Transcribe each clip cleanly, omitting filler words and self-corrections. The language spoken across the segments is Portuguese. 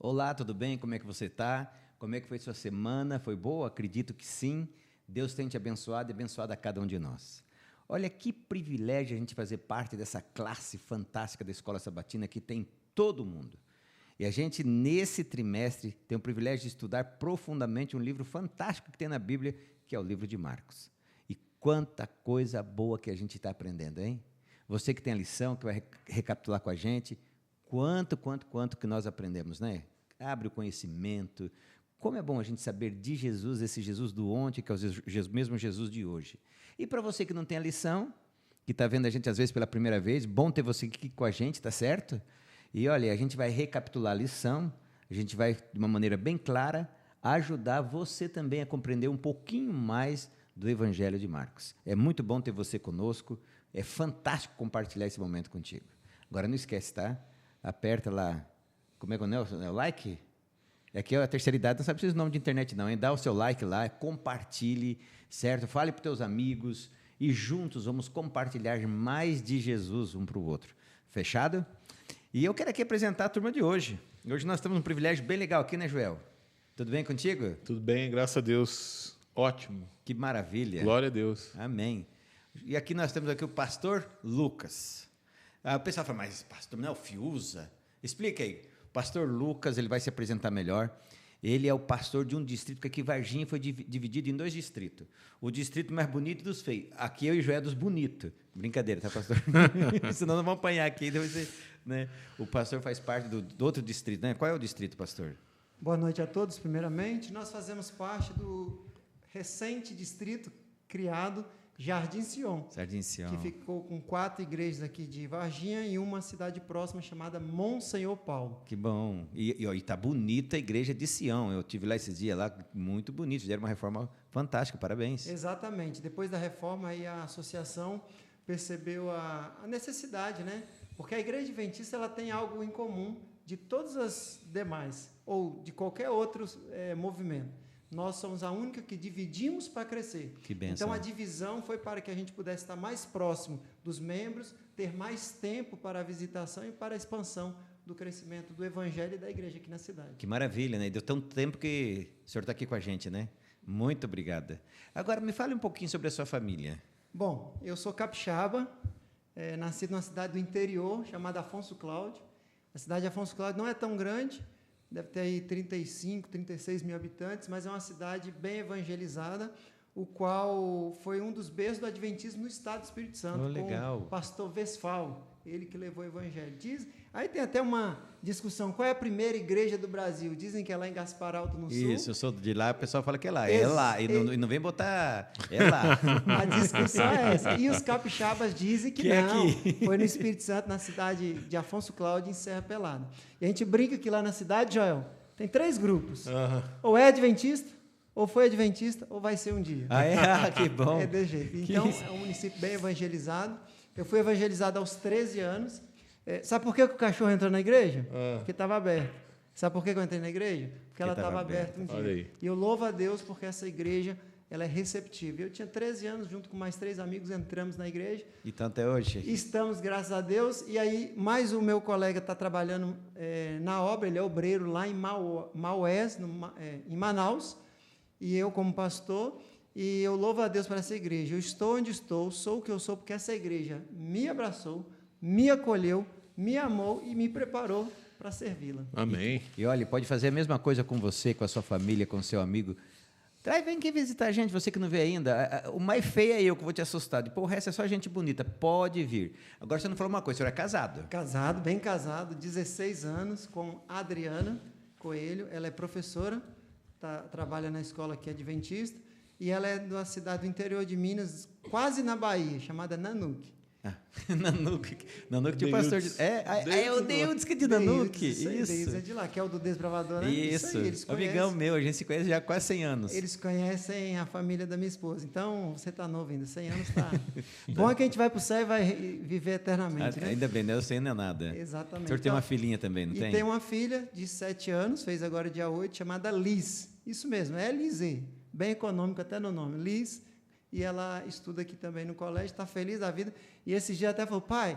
Olá, tudo bem? Como é que você está? Como é que foi sua semana? Foi boa? Acredito que sim. Deus tem te abençoado e abençoado a cada um de nós. Olha que privilégio a gente fazer parte dessa classe fantástica da Escola Sabatina que tem todo mundo. E a gente, nesse trimestre, tem o privilégio de estudar profundamente um livro fantástico que tem na Bíblia, que é o livro de Marcos. E quanta coisa boa que a gente está aprendendo, hein? Você que tem a lição, que vai recapitular com a gente, quanto que nós aprendemos, né? Abre o conhecimento. Como é bom a gente saber de Jesus, esse Jesus do ontem, que é o mesmo Jesus de hoje. E para você que não tem a lição, que está vendo a gente às vezes pela primeira vez, bom ter você aqui com a gente, tá certo? E olha, a gente vai recapitular a lição, a gente vai, de uma maneira bem clara, ajudar você também a compreender um pouquinho mais do Evangelho de Marcos. É muito bom ter você conosco, é fantástico compartilhar esse momento contigo. Agora não esquece, tá? Aperta lá, como é que é o like? Aqui é a terceira idade, não sabe se o nome de internet não, hein? Dá o seu like lá, compartilhe, certo? Fale para os teus amigos e juntos vamos compartilhar mais de Jesus um para o outro. Fechado? E eu quero aqui apresentar a turma de hoje. Hoje nós temos um privilégio bem legal aqui, né, Joel? Tudo bem contigo? Tudo bem, graças a Deus. Ótimo. Que maravilha. Glória a Deus. Amém. E aqui nós temos aqui o pastor Lucas. O pessoal fala, mas pastor não é o Fiuza? Explica aí. O pastor Lucas, ele vai se apresentar melhor. Ele é o pastor de um distrito, porque aqui Varginha foi dividido em 2 distritos. O distrito mais bonito dos feios. Aqui eu e Joé dos bonitos. Brincadeira, tá, pastor? Senão não vamos apanhar aqui. Né? O pastor faz parte do outro distrito, né? Qual é o distrito, pastor? Boa noite a todos, primeiramente. Nós fazemos parte do recente distrito criado Jardim Sion, que ficou com 4 igrejas aqui de Varginha e uma cidade próxima chamada Monsenhor Paulo. Que bom. E está bonita a igreja de Sião. Eu estive lá esses dias, lá, muito bonito. Fizeram uma reforma fantástica, parabéns. Exatamente. Depois da reforma, aí a associação percebeu a necessidade, né? Porque a igreja adventista ela tem algo em comum de todas as demais, ou de qualquer outro movimento. Nós somos a única que dividimos para crescer. Que bênção. Então, a divisão foi para que a gente pudesse estar mais próximo dos membros, ter mais tempo para a visitação e para a expansão do crescimento do evangelho e da igreja aqui na cidade. Que maravilha, né? Deu tanto tempo que o senhor está aqui com a gente, né? Muito obrigada. Agora, me fale um pouquinho sobre a sua família. Bom, eu sou capixaba, nascido numa cidade do interior chamada Afonso Cláudio. A cidade de Afonso Cláudio não é tão grande, deve ter aí 35, 36 mil habitantes, mas é uma cidade bem evangelizada, o qual foi um dos berços do adventismo no estado do Espírito Santo, legal. com o pastor Westphal, ele que levou o evangelho. Aí tem até uma discussão, qual é a primeira igreja do Brasil? Dizem que é lá em Gaspar Alto, no Sul. Isso, eu sou de lá, o pessoal fala que é lá. É lá, e não vem botar... É lá. A discussão é essa. E os capixabas dizem que não. Aqui. Foi no Espírito Santo, na cidade de Afonso Cláudio, em Serra Pelada. E a gente brinca que lá na cidade, Joel, tem 3 grupos. Ou é adventista, ou foi adventista, ou vai ser um dia. Que bom. É de jeito. Então, é um município bem evangelizado. Eu fui evangelizado aos 13 anos. Sabe por que o cachorro entrou na igreja? Porque estava aberto. Sabe por que eu entrei na igreja? Porque ela estava aberta um dia. Olha aí. E eu louvo a Deus porque essa igreja ela é receptiva. Eu tinha 13 anos, junto com mais 3 amigos, entramos na igreja. Então, até hoje? Estamos, graças a Deus. E aí, mais o meu colega está trabalhando na obra, ele é obreiro lá em Maués, em Manaus. E eu, como pastor, e eu louvo a Deus por essa igreja. Eu estou onde estou, sou o que eu sou, porque essa igreja me abraçou, me acolheu, me amou e me preparou para servi-la. Amém. E olha, pode fazer a mesma coisa com você, com a sua família, com o seu amigo. Vem aqui visitar a gente, você que não vê ainda. O mais feio é eu que vou te assustar. Depois o resto é só gente bonita. Pode vir. Agora você não falou uma coisa, o senhor é casado? Casado, bem casado, 16 anos, com a Adriana Coelho. Ela é professora, trabalha na escola aqui adventista, e ela é da cidade do interior de Minas, quase na Bahia, chamada Nanuque. Nanuque tinha o pastor de... o Deildes que é de Nanuque. Isso. Deildes é de lá, que é o do Desbravador, né? Isso aí, eles amigão meu, a gente se conhece já há quase 100 anos. Eles conhecem a família da minha esposa, então você está novo ainda, 100 anos está... Bom é que a gente vai para o céu e vai viver eternamente, né? Ainda bem, né? Eu sei não é nada. Exatamente. O senhor tem uma filhinha também, não tem? E tem uma filha de 7 anos, fez agora dia 8, chamada Liz. Isso mesmo, é L-I-Z, bem econômico até no nome, Liz. E ela estuda aqui também no colégio, está feliz da vida. E esse dia até falou, pai,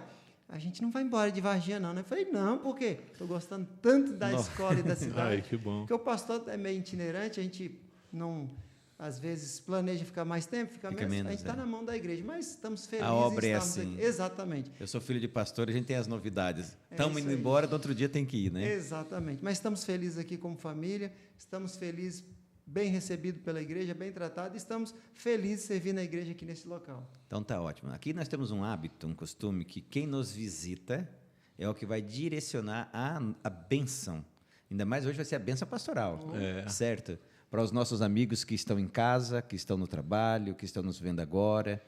a gente não vai embora de Varginha, não, né? Eu falei, não, por quê? Estou gostando tanto da escola e da cidade. Ai, que bom. Porque o pastor é meio itinerante, a gente não, às vezes, planeja ficar mais tempo, fica menos, a gente está na mão da igreja, mas estamos felizes. A obra é estamos assim. aqui. Exatamente. Eu sou filho de pastor, a gente tem as novidades. Estamos isso indo aí. embora, do outro dia tem que ir, né? Exatamente. Mas estamos felizes aqui como família, estamos felizes, bem recebidos pela igreja, bem tratados, e estamos felizes de servir na igreja aqui nesse local. Então tá ótimo. Aqui nós temos um hábito, um costume, que quem nos visita é o que vai direcionar a bênção. Ainda mais hoje vai ser a bênção pastoral, certo? Para os nossos amigos que estão em casa, que estão no trabalho, que estão nos vendo agora,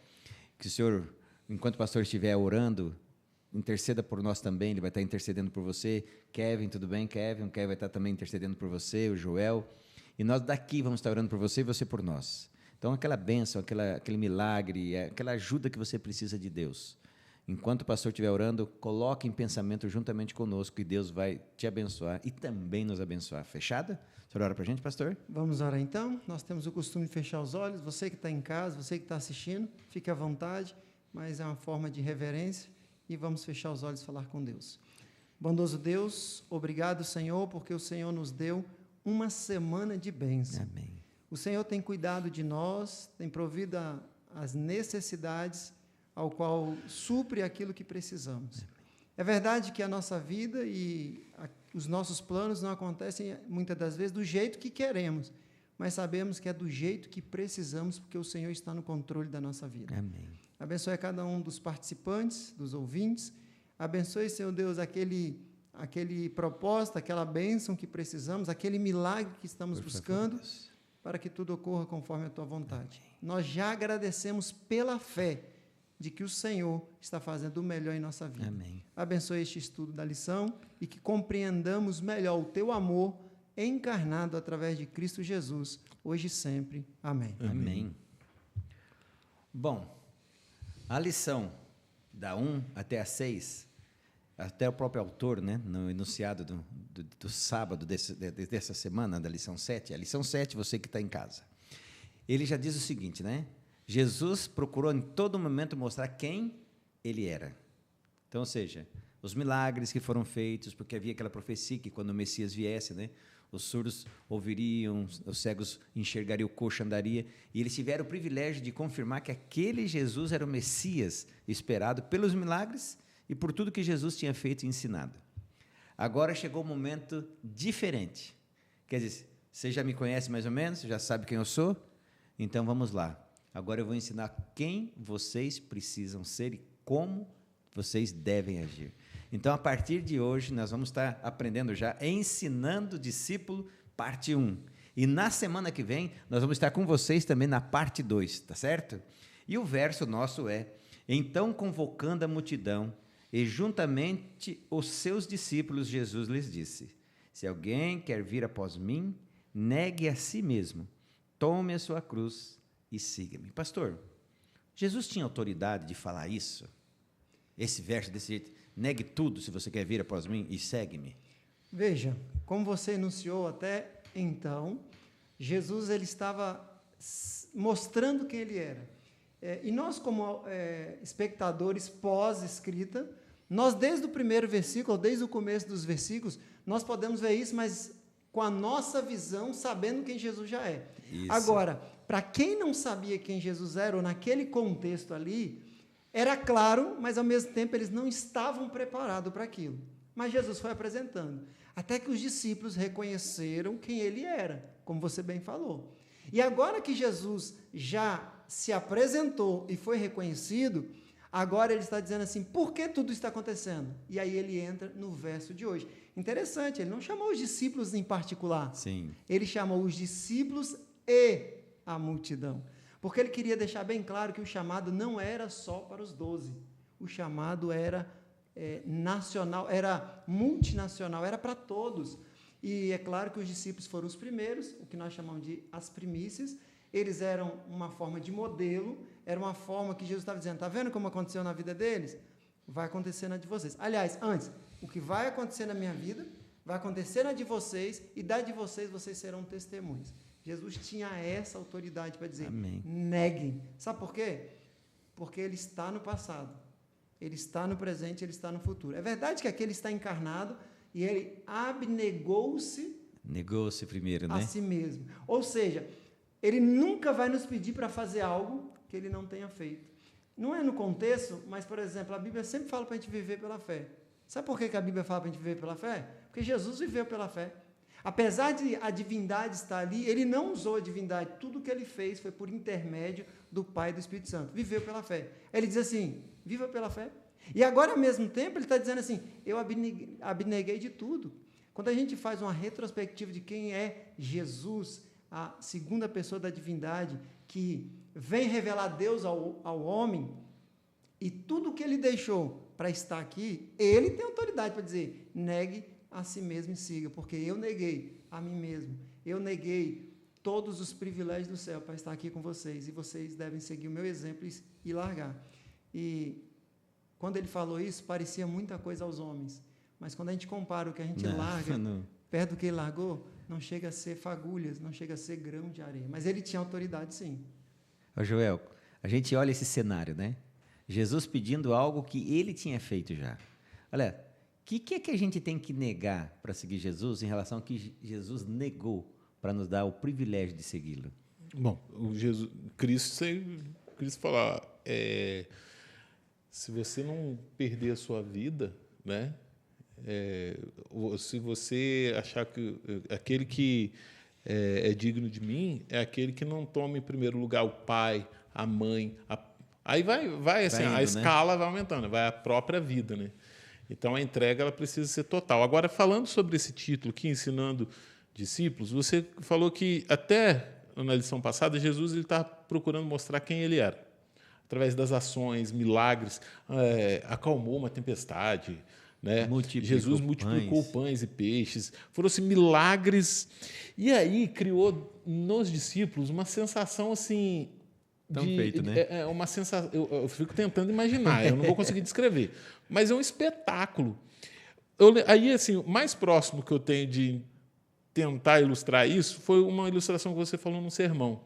que o Senhor, enquanto o pastor estiver orando, interceda por nós também, ele vai estar intercedendo por você. Kevin, tudo bem, Kevin? O Kevin vai estar também intercedendo por você, o Joel. E nós daqui vamos estar orando por você e você por nós. Então, aquela bênção, aquele milagre, aquela ajuda que você precisa de Deus. Enquanto o pastor estiver orando, coloque em pensamento juntamente conosco que Deus vai te abençoar e também nos abençoar. Fechada? O senhor ora para a gente, pastor? Vamos orar então. Nós temos o costume de fechar os olhos. Você que está em casa, você que está assistindo, fique à vontade, mas é uma forma de reverência. E vamos fechar os olhos e falar com Deus. Bondoso Deus, obrigado, Senhor, porque o Senhor nos deu uma semana de bênção. Amém. O Senhor tem cuidado de nós, tem provido as necessidades, ao qual supre aquilo que precisamos. É verdade que a nossa vida e os nossos planos não acontecem, muitas das vezes, do jeito que queremos, mas sabemos que é do jeito que precisamos, porque o Senhor está no controle da nossa vida. Amém. Abençoe cada um dos participantes, dos ouvintes. Abençoe, Senhor Deus, aquele propósito, aquela bênção que precisamos, aquele milagre que estamos buscando, para que tudo ocorra conforme a Tua vontade. Amém. Nós já agradecemos pela fé de que o Senhor está fazendo o melhor em nossa vida. Amém. Abençoe este estudo da lição e que compreendamos melhor o Teu amor encarnado através de Cristo Jesus, hoje e sempre. Amém. Amém. Bom, a lição da 1 até a 6, até o próprio autor, né, no enunciado do sábado dessa semana, da lição 7, a lição 7, você que está em casa, ele já diz o seguinte, né? Jesus procurou em todo momento mostrar quem ele era. Então, ou seja, os milagres que foram feitos, porque havia aquela profecia que quando o Messias viesse, né, os surdos ouviriam, os cegos enxergariam, o coxo andaria, e eles tiveram o privilégio de confirmar que aquele Jesus era o Messias esperado pelos milagres e por tudo que Jesus tinha feito e ensinado. Agora chegou um momento diferente. Quer dizer, você já me conhece mais ou menos, já sabe quem eu sou? Então vamos lá. Agora eu vou ensinar quem vocês precisam ser e como vocês devem agir. Então, a partir de hoje, nós vamos estar aprendendo já, ensinando o discípulo, parte 1. E na semana que vem, nós vamos estar com vocês também na parte 2, tá certo? E o verso nosso é: então, convocando a multidão, e juntamente os seus discípulos, Jesus lhes disse: se alguém quer vir após mim, negue a si mesmo, tome a sua cruz e siga-me. Pastor, Jesus tinha autoridade de falar isso? Esse verso desse jeito, negue tudo se você quer vir após mim e segue-me. Veja, como você enunciou até então, Jesus ele estava mostrando quem ele era. E nós, como espectadores pós-escrita, nós desde o primeiro versículo, desde o começo dos versículos, nós podemos ver isso, mas com a nossa visão, sabendo quem Jesus já é. Isso. Agora, para quem não sabia quem Jesus era, ou naquele contexto ali, era claro, mas ao mesmo tempo eles não estavam preparados para aquilo. Mas Jesus foi apresentando, até que os discípulos reconheceram quem ele era, como você bem falou. E agora que Jesus já se apresentou e foi reconhecido, agora ele está dizendo assim, por que tudo está acontecendo? E aí ele entra no verso de hoje. Interessante, ele não chamou os discípulos em particular. Sim. Ele chamou os discípulos e a multidão. Porque ele queria deixar bem claro que o chamado não era só para os 12. O chamado era nacional, era multinacional, era para todos. E é claro que os discípulos foram os primeiros, o que nós chamamos de as primícias. Eles eram uma forma de modelo, era uma forma que Jesus estava dizendo, está vendo como aconteceu na vida deles? Vai acontecer na de vocês. Aliás, antes, o que vai acontecer na minha vida, vai acontecer na de vocês, e da de vocês, vocês serão testemunhas. Jesus tinha essa autoridade para dizer, Amém. neguem. Sabe por quê? Porque ele está no passado. Ele está no presente, ele está no futuro. É verdade que aqui ele está encarnado e ele abnegou-se Negou-se primeiro, a né? si mesmo. Ou seja, ele nunca vai nos pedir para fazer algo que ele não tenha feito. Não é no contexto, mas, por exemplo, a Bíblia sempre fala para a gente viver pela fé. Sabe por que a Bíblia fala para a gente viver pela fé? Porque Jesus viveu pela fé. Apesar de a divindade estar ali, ele não usou a divindade. Tudo que ele fez foi por intermédio do Pai e do Espírito Santo. Viveu pela fé. Ele diz assim, viva pela fé. E agora, ao mesmo tempo, ele está dizendo assim, eu abneguei de tudo. Quando a gente faz uma retrospectiva de quem é Jesus, a segunda pessoa da divindade, que vem revelar Deus ao homem, e tudo que ele deixou para estar aqui, ele tem autoridade para dizer, negue a si mesmo e siga, porque eu neguei a mim mesmo, eu neguei todos os privilégios do céu para estar aqui com vocês, e vocês devem seguir o meu exemplo e largar. E quando ele falou isso, parecia muita coisa aos homens, mas quando a gente compara o que a gente larga, perto do que ele largou, não chega a ser fagulhas, não chega a ser grão de areia, mas ele tinha autoridade sim. Ô Joel, a gente olha esse cenário, né? Jesus pedindo algo que ele tinha feito já. Olha, o que é que a gente tem que negar para seguir Jesus em relação ao que Jesus negou para nos dar o privilégio de segui-lo? Bom, Cristo fala, se você não perder a sua vida, né? Se você achar que aquele que é digno de mim é aquele que não toma em primeiro lugar o pai, a mãe, aí vai assim, indo, a escala vai aumentando, vai a própria vida, né? Então a entrega ela precisa ser total. Agora, falando sobre esse título aqui, ensinando discípulos, você falou que até na lição passada Jesus está procurando mostrar quem ele era, através das ações, milagres, acalmou uma tempestade, né? Jesus multiplicou pães e peixes, foram-se milagres, e aí criou nos discípulos uma sensação assim feito, né? Uma sensação, eu fico tentando imaginar, eu não vou conseguir descrever, mas é um espetáculo. Aí assim, o mais próximo que eu tenho de tentar ilustrar isso foi uma ilustração que você falou num sermão,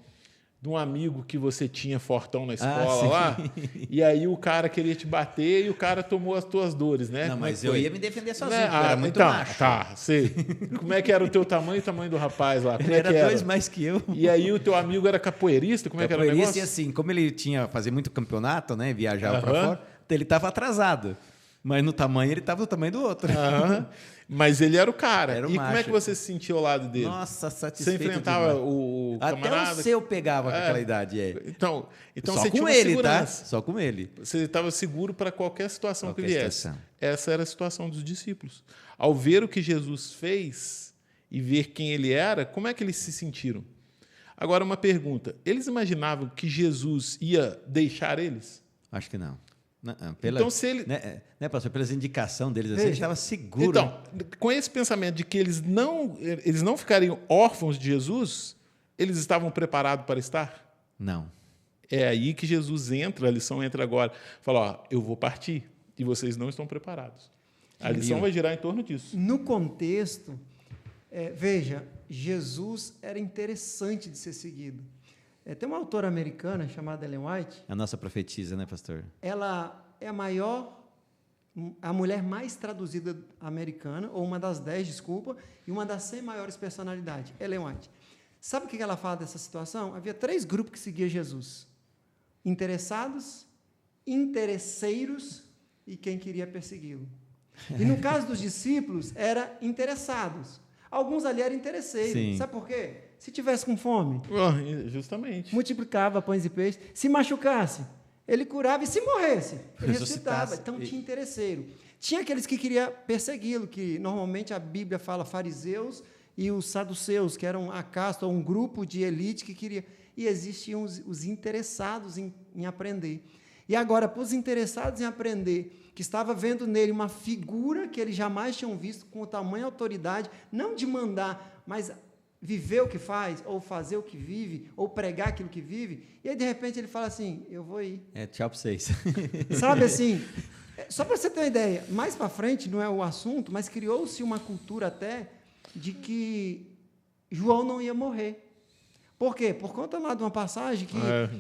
de um amigo que você tinha fortão na escola lá, e aí o cara queria te bater e o cara tomou as tuas dores, né? Não, mas eu ia me defender sozinho, né? porque eu era muito macho. Tá, sei. Como é que era o teu tamanho e o tamanho do rapaz lá? Como Ele é que era 2 mais que eu. E aí o teu amigo era capoeirista? Como é que era o negócio? E assim, como ele fazia muito campeonato, né, viajava para fora, então ele estava atrasado. Mas no tamanho, ele estava do tamanho do outro. Mas ele era o cara. Era o e macho. como é que você se sentia ao lado dele? Nossa, satisfeito Você enfrentava demais. o camarada? Até o seu pegava com aquela idade, Então só você com tinha uma ele, segurança. tá? Só com ele. Você estava seguro para qualquer situação Qualquer que viesse. situação. Essa era a situação dos discípulos. Ao ver o que Jesus fez e ver quem ele era, como é que eles se sentiram? Agora, uma pergunta. Eles imaginavam que Jesus ia deixar eles? Acho que não. Então, se ele... Né, pastor? Pelas indicações deles, assim, ele estava seguro. Então, com esse pensamento de que eles não ficariam órfãos de Jesus, eles estavam preparados para estar? Não. É aí que Jesus entra, a lição entra agora. Fala, ó, eu vou partir e vocês não estão preparados. A lição vai girar em torno disso. No contexto, veja, Jesus era interessante de ser seguido. Tem uma autora americana chamada Ellen White. A nossa profetisa, né, pastor? Ela é a mulher mais traduzida americana, ou uma das 10, desculpa, e uma das 100 maiores personalidades, Ellen White. Sabe o que ela fala dessa situação? Havia 3 grupos que seguiam Jesus: interessados, interesseiros e quem queria persegui-lo. E no caso dos discípulos, era interessados. Alguns ali eram interesseiros. Sim. Sabe por quê? Se tivesse com fome, justamente, multiplicava pães e peixes. Se machucasse, ele curava. E se morresse, ele ressuscitava. Então tinha interesseiro. Tinha aqueles que queriam persegui-lo, que normalmente a Bíblia fala fariseus e os saduceus, que eram a casta, ou um grupo de elite que queria. E existiam os interessados em aprender. E agora, para os interessados em aprender, que estava vendo nele uma figura que eles jamais tinham visto, com tamanha autoridade, não de mandar, mas viver o que faz, ou fazer o que vive, ou pregar aquilo que vive, e aí, de repente, ele fala assim, eu vou ir. Tchau para vocês. Sabe assim, só para você ter uma ideia, mais para frente, não é o assunto, mas criou-se uma cultura até de que João não ia morrer. Por quê? Por conta lá de uma passagem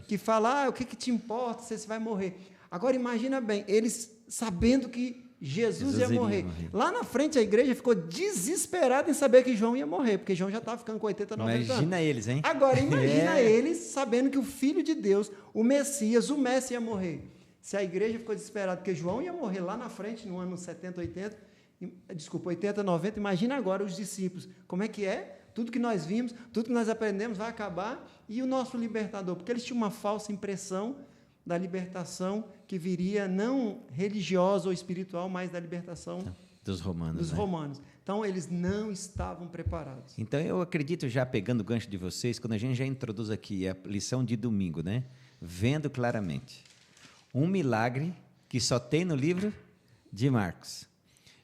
que fala, o que te importa se você vai morrer? Agora, imagina bem, eles sabendo que Jesus ia iria morrer. morrer. Lá na frente, a igreja ficou desesperada em saber que João ia morrer, porque João já estava ficando com 80, 90 anos. Imagina eles, hein? Agora, imagina É. eles sabendo que o Filho de Deus, o Messias, o Mestre ia morrer. Se a igreja ficou desesperada porque João ia morrer lá na frente, no ano 70, 80, 80, 90, imagina agora os discípulos. Como é que é? Tudo que nós vimos, tudo que nós aprendemos vai acabar. E o nosso libertador? Porque eles tinham uma falsa impressão da libertação que viria não religiosa ou espiritual, mas da libertação Dos romanos. dos né? romanos. Então, eles não estavam preparados. Então, eu acredito, já pegando o gancho de vocês, quando a gente já introduz aqui a lição de domingo, né? Vendo claramente. Um milagre que só tem no livro de Marcos.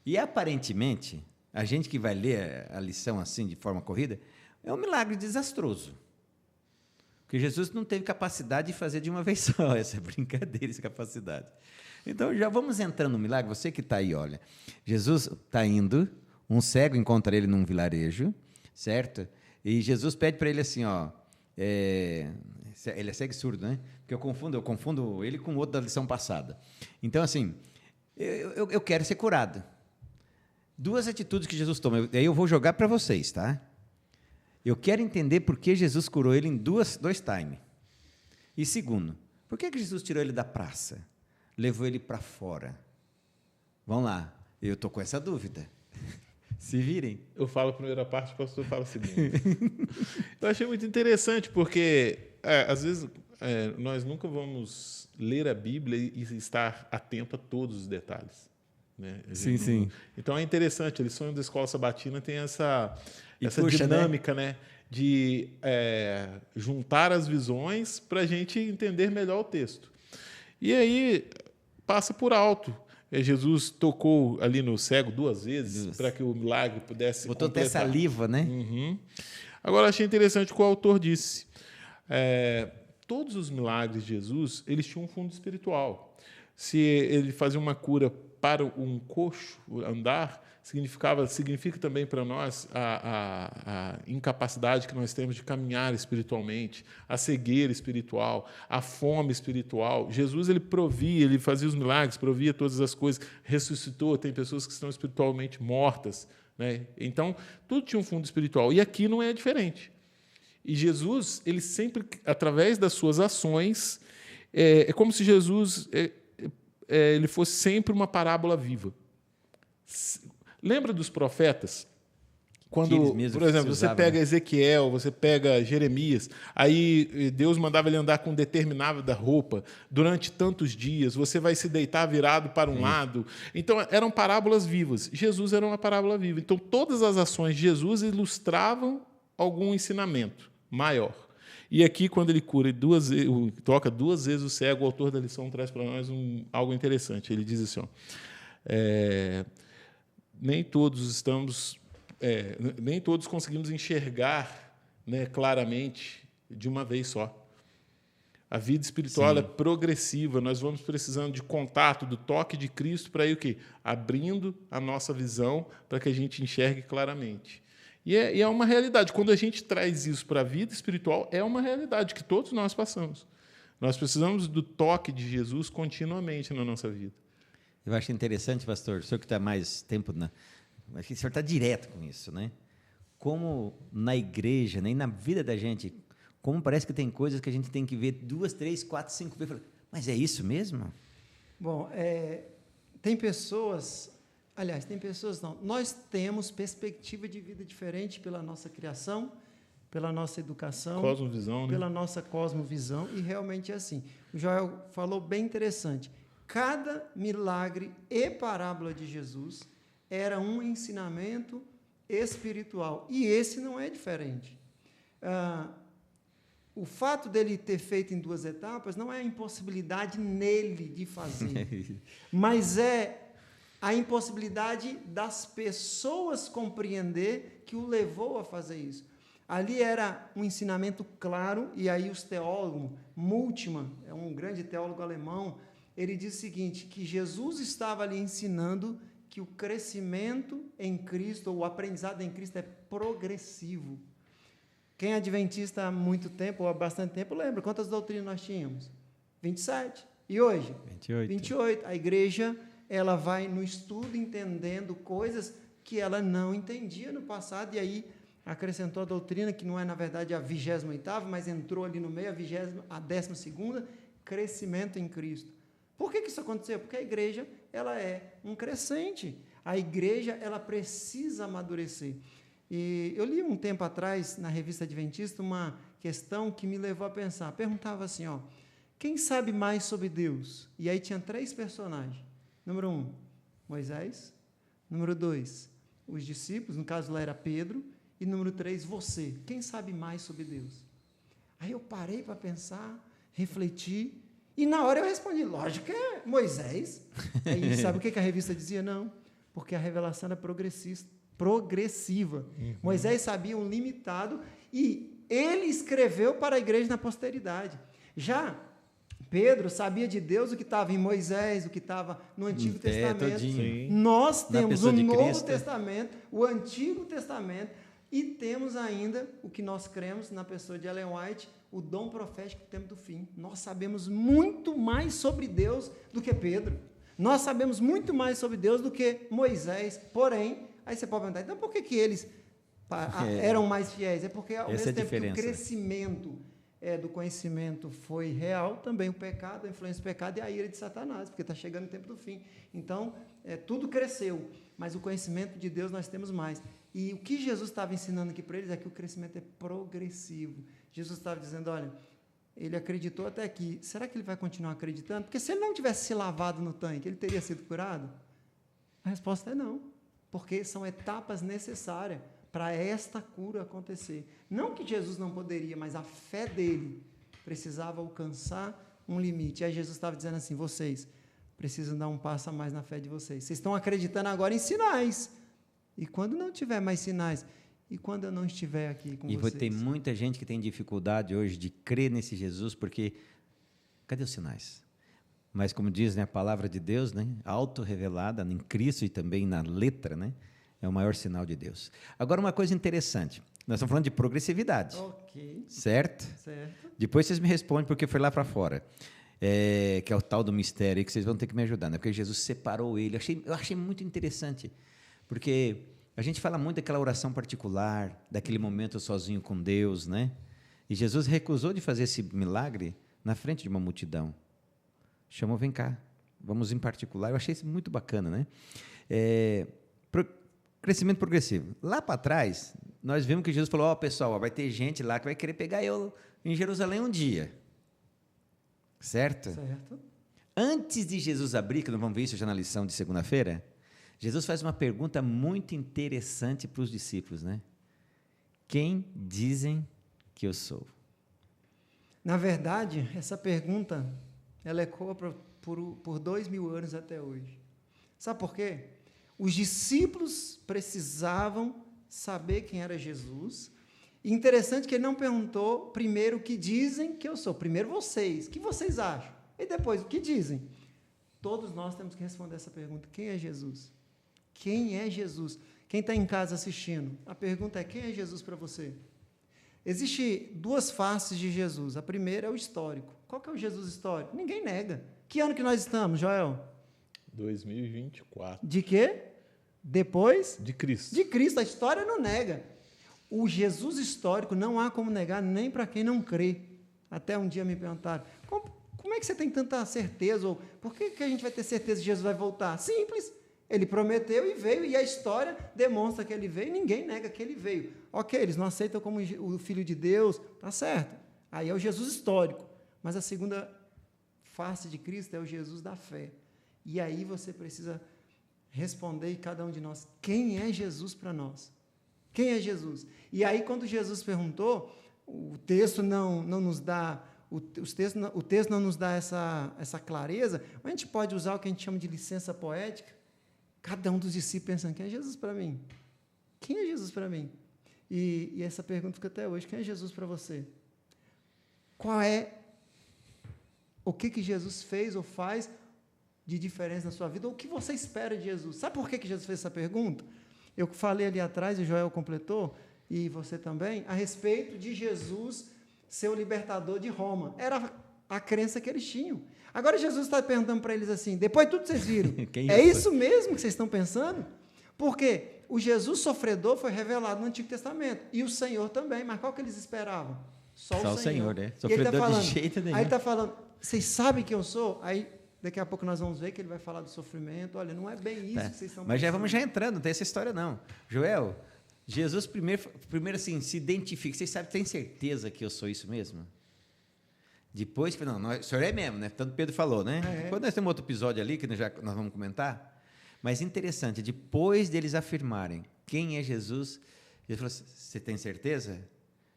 E, aparentemente, a gente que vai ler a lição assim, de forma corrida, é um milagre desastroso. Porque Jesus não teve capacidade de fazer de uma vez só. Essa é brincadeira, essa capacidade. Então, já vamos entrando no milagre. Você que está aí, olha. Jesus está indo, um cego encontra ele num vilarejo, certo? E Jesus pede para ele assim, ó... ele é cego e surdo, né? Porque eu confundo ele com o outro da lição passada. Então, assim, eu quero ser curado. Duas atitudes que Jesus toma. Aí eu vou jogar para vocês, tá? Eu quero entender por que Jesus curou ele em dois times. E segundo, por que Jesus tirou ele da praça? Levou ele para fora? Vamos lá, eu estou com essa dúvida. Se virem. Eu falo a primeira parte, o pastor fala a segunda. Eu achei muito interessante, porque, às vezes, nós nunca vamos ler a Bíblia e estar atento a todos os detalhes. Né? Sim. Então, é interessante, a lição da Escola Sabatina tem essa puxa, dinâmica, né? De juntar as visões para a gente entender melhor o texto. E aí, passa por alto. Jesus tocou ali no cego 2 vezes para que o milagre pudesse Botou até completar. saliva, né? Uhum. Agora, achei interessante o que o autor disse. Todos os milagres de Jesus, eles tinham um fundo espiritual. Se ele fazia uma cura para um coxo andar, significa também para nós a incapacidade que nós temos de caminhar espiritualmente, a cegueira espiritual, a fome espiritual. Jesus, ele provia, ele fazia os milagres, provia todas as coisas, ressuscitou, tem pessoas que estão espiritualmente mortas, né? Então, tudo tinha um fundo espiritual. E aqui não é diferente. E Jesus, ele sempre, através das suas ações, é como se Jesus ele fosse sempre uma parábola viva. Lembra dos profetas? Quando, por exemplo, você pega Ezequiel, você pega Jeremias, aí Deus mandava ele andar com determinada roupa durante tantos dias, você vai se deitar virado para um lado. Então, eram parábolas vivas. Jesus era uma parábola viva. Então, todas as ações de Jesus ilustravam algum ensinamento maior. E aqui, quando ele cura toca 2 vezes o cego, o autor da lição traz para nós algo interessante. Ele diz assim, nem todos conseguimos enxergar, né, claramente de uma vez só. A vida espiritual é progressiva, nós vamos precisando de contato, do toque de Cristo para ir o quê? Abrindo a nossa visão para que a gente enxergue claramente. E é uma realidade. Quando a gente traz isso para a vida espiritual, é uma realidade que todos nós passamos. Nós precisamos do toque de Jesus continuamente na nossa vida. Eu acho interessante, pastor, o senhor que está mais tempo acho que o senhor está direto com isso, né? Como na igreja, nem na vida da gente, como parece que tem coisas que a gente tem que ver 2, 3, 4, 5 vezes. Mas é isso mesmo? Bom, tem pessoas... Aliás, tem pessoas não. Nós temos perspectiva de vida diferente pela nossa criação, pela nossa educação, cosmovisão, né? Pela nossa cosmovisão, e realmente é assim. O Joel falou bem interessante. Cada milagre e parábola de Jesus era um ensinamento espiritual, e esse não é diferente. O fato dele ter feito em 2 etapas não é a impossibilidade nele de fazer, mas é a impossibilidade das pessoas compreender que o levou a fazer isso. Ali era um ensinamento claro, e aí os teólogos, Multmann, é um grande teólogo alemão, ele diz o seguinte, que Jesus estava ali ensinando que o crescimento em Cristo, ou o aprendizado em Cristo é progressivo. Quem é adventista há muito tempo, ou há bastante tempo, lembra quantas doutrinas nós tínhamos? 27. E hoje? 28. 28. A igreja ela vai no estudo entendendo coisas que ela não entendia no passado, e aí acrescentou a doutrina, que não é, na verdade, a 28ª, mas entrou ali no meio, a 12ª, crescimento em Cristo. Por que isso aconteceu? Porque a igreja, ela é um crescente. A igreja, ela precisa amadurecer. E eu li um tempo atrás, na revista Adventista, uma questão que me levou a pensar. Perguntava assim, ó, quem sabe mais sobre Deus? E aí tinha 3 personagens. Número 1, Moisés. Número 2, os discípulos, no caso lá era Pedro. E número 3, você. Quem sabe mais sobre Deus? Aí eu parei para pensar, refleti, e na hora eu respondi, lógico que é Moisés. Aí sabe o que a revista dizia? Não, porque a revelação era progressiva. Moisés sabia um limitado e ele escreveu para a igreja na posteridade. Já Pedro sabia de Deus o que estava em Moisés, o que estava no Antigo Testamento. Nós temos o Novo Testamento, o Antigo Testamento, e temos ainda o que nós cremos na pessoa de Ellen White, o dom profético do tempo do fim. Nós sabemos muito mais sobre Deus do que Pedro. Nós sabemos muito mais sobre Deus do que Moisés. Porém, aí você pode perguntar, então por que eles eram mais fiéis? É porque, ao mesmo tempo que o crescimento do conhecimento foi real, também o pecado, a influência do pecado e a ira de Satanás, porque está chegando o tempo do fim. Então, tudo cresceu, mas o conhecimento de Deus nós temos mais. E o que Jesus estava ensinando aqui para eles é que o crescimento é progressivo. Jesus estava dizendo, olha, ele acreditou até aqui, será que ele vai continuar acreditando? Porque se ele não tivesse se lavado no tanque, ele teria sido curado? A resposta é não, porque são etapas necessárias para esta cura acontecer. Não que Jesus não poderia, mas a fé dele precisava alcançar um limite. E aí Jesus estava dizendo assim, vocês precisam dar um passo a mais na fé de vocês. Vocês estão acreditando agora em sinais. E quando não tiver mais sinais? E quando eu não estiver aqui com vocês? E tem muita gente que tem dificuldade hoje de crer nesse Jesus, porque cadê os sinais? Mas como diz, né, a palavra de Deus, né, auto-revelada em Cristo e também na letra, né, é o maior sinal de Deus. Agora, uma coisa interessante. Nós estamos falando de progressividade. Ok. Certo? Certo. Depois vocês me respondem, porque foi lá para fora. Que é o tal do mistério, que vocês vão ter que me ajudar, né? Porque Jesus separou ele. Eu achei muito interessante, porque a gente fala muito daquela oração particular, daquele momento sozinho com Deus, né? E Jesus recusou de fazer esse milagre na frente de uma multidão. Chamou, vem cá, vamos em particular. Eu achei isso muito bacana, né? Crescimento progressivo. Lá para trás, nós vimos que Jesus falou, ó, pessoal, vai ter gente lá que vai querer pegar eu em Jerusalém um dia. Certo? Certo. Antes de Jesus abrir, que nós vamos ver isso já na lição de segunda-feira, Jesus faz uma pergunta muito interessante para os discípulos, né? Quem dizem que eu sou? Na verdade, essa pergunta, ela ecoa por 2000 anos até hoje. Sabe por quê? Os discípulos precisavam saber quem era Jesus. E interessante que ele não perguntou primeiro o que dizem que eu sou. Primeiro vocês. O que vocês acham? E depois, o que dizem? Todos nós temos que responder essa pergunta. Quem é Jesus? Quem é Jesus? Quem está em casa assistindo? A pergunta é, quem é Jesus para você? Existem 2 faces de Jesus. A primeira é o histórico. Qual que é o Jesus histórico? Ninguém nega. Que ano que nós estamos, Joel? 2024. De quê? Depois? De Cristo. De Cristo. A história não nega. O Jesus histórico não há como negar nem para quem não crê. Até um dia me perguntaram, como é que você tem tanta certeza? Ou por que a gente vai ter certeza que Jesus vai voltar? Simples. Ele prometeu e veio, e a história demonstra que ele veio, e ninguém nega que ele veio. Ok, eles não aceitam como o Filho de Deus, tá certo. Aí é o Jesus histórico. Mas a segunda face de Cristo é o Jesus da fé. E aí você precisa responder, cada um de nós, quem é Jesus para nós? Quem é Jesus? E aí, quando Jesus perguntou, o texto não nos dá, o texto não nos dá essa clareza, mas a gente pode usar o que a gente chama de licença poética. Cada um dos discípulos pensando, quem é Jesus para mim? Quem é Jesus para mim? E essa pergunta fica até hoje, quem é Jesus para você? O que Jesus fez ou faz de diferença na sua vida? Ou o que você espera de Jesus? Sabe por que Jesus fez essa pergunta? Eu falei ali atrás, e o Joel completou, e você também, a respeito de Jesus ser o libertador de Roma. Era a crença que eles tinham. Agora Jesus está perguntando para eles assim, depois de tudo que vocês viram, Quem é já foi? isso mesmo que vocês estão pensando? Porque o Jesus sofredor foi revelado no Antigo Testamento, e o Senhor também, mas qual que eles esperavam? Só o Senhor, né? E ele Sofredor tá falando, de jeito nenhum. Aí ele está falando, vocês sabem quem eu sou? Aí, daqui a pouco nós vamos ver que ele vai falar do sofrimento. Olha, não é bem isso Tá. que vocês estão Mas já pensando. vamos já entrando, não tem essa história não. Joel, Jesus primeiro assim, se identifica. Vocês sabem, tem certeza que eu sou isso mesmo? Depois, não, o senhor é mesmo, né? Tanto Pedro falou, né? Depois nós temos outro episódio ali que nós vamos comentar. Mas interessante, depois deles afirmarem quem é Jesus, ele falou assim, você tem certeza?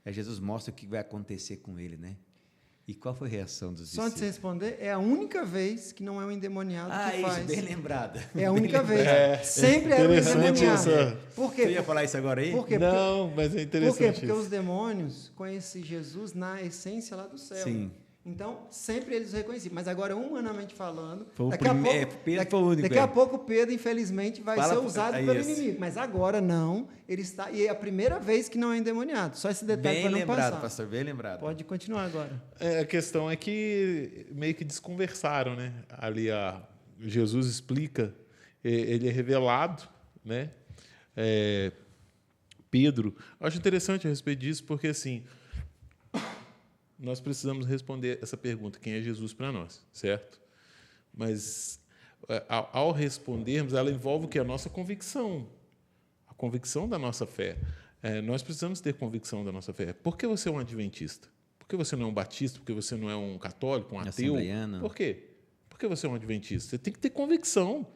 Aí Jesus mostra o que vai acontecer com ele, né? E qual foi a reação dos Só antes de você discípulos? responder, é a única vez que não é um endemoniado que faz. Isso, bem lembrado. É a Bem única lembrado. vez. Sempre era um interessante endemoniado. essa- Por quê? Você ia falar isso agora aí? Por quê? Não, mas é Por quê? interessante Porque isso. os demônios conheciam Jesus na essência lá do céu. Sim. Então, sempre eles o reconheciam. Mas agora, humanamente falando, Foi o daqui a primeiro- pouco, Pedro foi o único, daqui a é. pouco Pedro, infelizmente, vai Fala ser pro- usado aí pelo esse. inimigo. Mas agora não, ele está. E é a primeira vez que não é endemoniado. Só esse detalhe Bem para não lembrado, passar. pastor, bem lembrado. Pode continuar agora. A questão é que meio que desconversaram, né? Ali Jesus explica, ele é revelado, né? Pedro, eu acho interessante a respeito disso, porque assim, nós precisamos responder essa pergunta, quem é Jesus para nós, certo? Mas ao respondermos, ela envolve o que? A nossa convicção, a convicção da nossa fé. Nós precisamos ter convicção da nossa fé. Por que você é um adventista? Por que você não é um batista? Por que você não é um católico, um ateu? Assembleiano. Por quê? Por que você é um adventista? Você tem que ter convicção.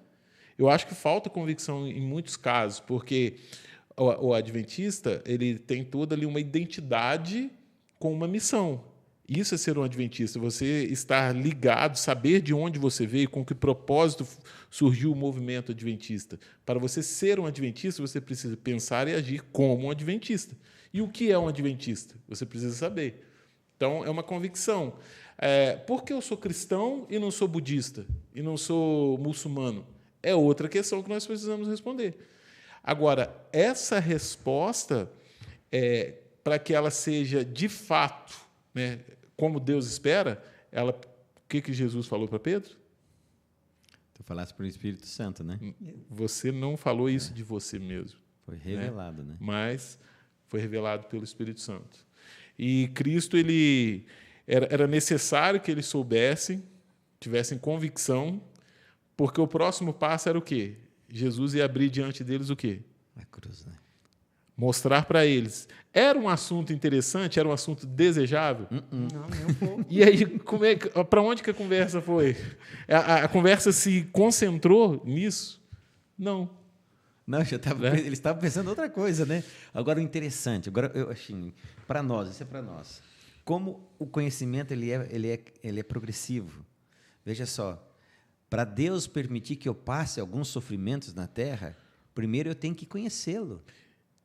Eu acho que falta convicção em muitos casos, porque o adventista ele tem toda ali uma identidade com uma missão. Isso é ser um adventista, você estar ligado, saber de onde você veio, com que propósito surgiu o movimento adventista. Para você ser um adventista, você precisa pensar e agir como um adventista. E o que é um adventista? Você precisa saber. Então, é uma convicção. Por que eu sou cristão e não sou budista? E não sou muçulmano? É outra questão que nós precisamos responder. Agora, essa resposta, para que ela seja de fato, né, como Deus espera, o que Jesus falou para Pedro? Tu falaste para o Espírito Santo, né? Você não falou isso de você mesmo, Foi revelado, né? mas foi revelado pelo Espírito Santo. E Cristo, ele era necessário que eles soubessem, tivessem convicção, porque o próximo passo era o quê? Jesus ia abrir diante deles o quê? A cruz, né? Mostrar para eles. Era um assunto interessante? Era um assunto desejável? Não, nem um pouco. E aí, para onde que a conversa foi? A conversa se concentrou nisso? Não. Não, eles estavam pensando outra coisa, né? Agora, o interessante, assim, para nós, isso é para nós. Como o conhecimento ele é progressivo. Veja só, para Deus permitir que eu passe alguns sofrimentos na Terra, primeiro eu tenho que conhecê-lo,